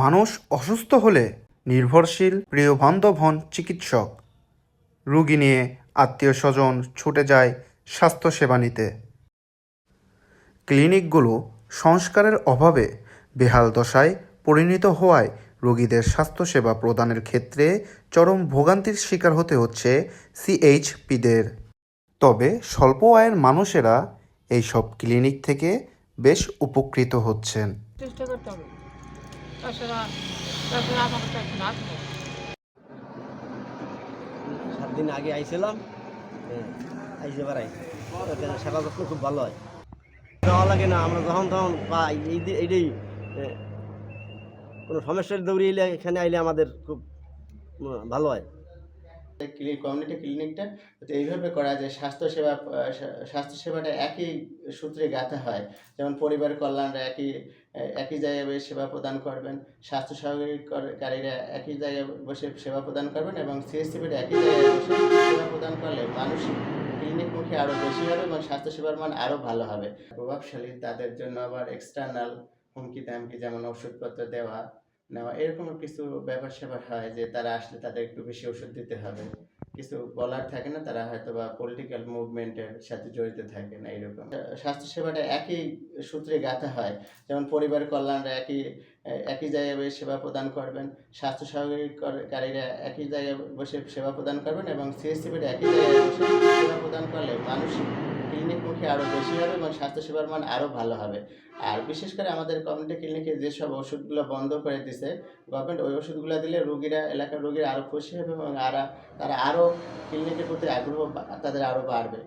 মানুষ অসুস্থ হলে নির্ভরশীল প্রিয় বান্ধব হন চিকিৎসক। রোগী নিয়ে আত্মীয় স্বজন ছুটে যায় স্বাস্থ্যসেবা নিতে। ক্লিনিকগুলো সংস্কারের অভাবে বেহাল দশায় পরিণত হওয়ায় রোগীদের স্বাস্থ্যসেবা প্রদানের ক্ষেত্রে চরম ভোগান্তির শিকার হতে হচ্ছে সিএইচপিদের। তবে স্বল্প আয়ের মানুষেরা এইসব ক্লিনিক থেকে বেশ উপকৃত হচ্ছেন। চেষ্টা করতে হবে, তাছাড়া আমাকে তো এখন আসবে। 7 দিন আগে আইছিলাম, আইসে এবার আইসি সেবা যত্ন খুব ভালো হয়, দেওয়া লাগে না। আমরা যখন তখন পাই, এইটাই কোনো সমস্যার দৌড়িয়ে এলে এখানে আইলে আমাদের খুব ভালো হয়। কমিউনিটি ক্লিনিকটা তো এইভাবে করা যায়, স্বাস্থ্যসেবাটা একই সূত্রে গাঁথা হয়। যেমন পরিবার কল্যাণরা একই জায়গায় বসে সেবা প্রদান করবেন, স্বাস্থ্য সহকারীরা একই জায়গায় বসে সেবা প্রদান করবেন এবং সিএসসিপিটা একই জায়গায় বসে সেবা প্রদান করলে মানুষ ক্লিনিকমুখী আরও বেশি হবে এবং স্বাস্থ্যসেবার মান আরও ভালো হবে। প্রভাবশালী তাদের জন্য আবার এক্সটার্নাল হুমকি দামকি, যেমন ওষুধপত্র নেওয়া এরকম কিছু ব্যাপার স্যাপার হয় যে তারা আসলে তাদের একটু বেশি ওষুধ দিতে হবে, কিছু বলার থাকে না, তারা হয়তো বা পলিটিক্যাল মুভমেন্টের সাথে জড়িত থাকে না। এরকম স্বাস্থ্যসেবাটা একই সূত্রে গাঁথা হয়। যেমন পরিবার কল্যাণরা একই জায়গায় বসে সেবা প্রদান করবেন, স্বাস্থ্য সহকারীরা একই জায়গায় বসে সেবা প্রদান করবেন এবং সিএসসিপিটা একই জায়গায় বসে সেবা প্রদান করলে মানুষ ক্লিনিকমুখী আরও বেশি হবে এবং স্বাস্থ্যসেবার মান আরও ভালো হবে। আর বিশেষ করে আমাদের কমিউনিটি ক্লিনিকে যেসব ওষুধগুলো বন্ধ করে দিছে গভর্নমেন্ট, ওই ওষুধগুলো দিলে এলাকার রোগীরা আরও খুশি হবে এবং তারা আরও ক্লিনিকের প্রতি আগ্রহ তাদের আরও বাড়বে।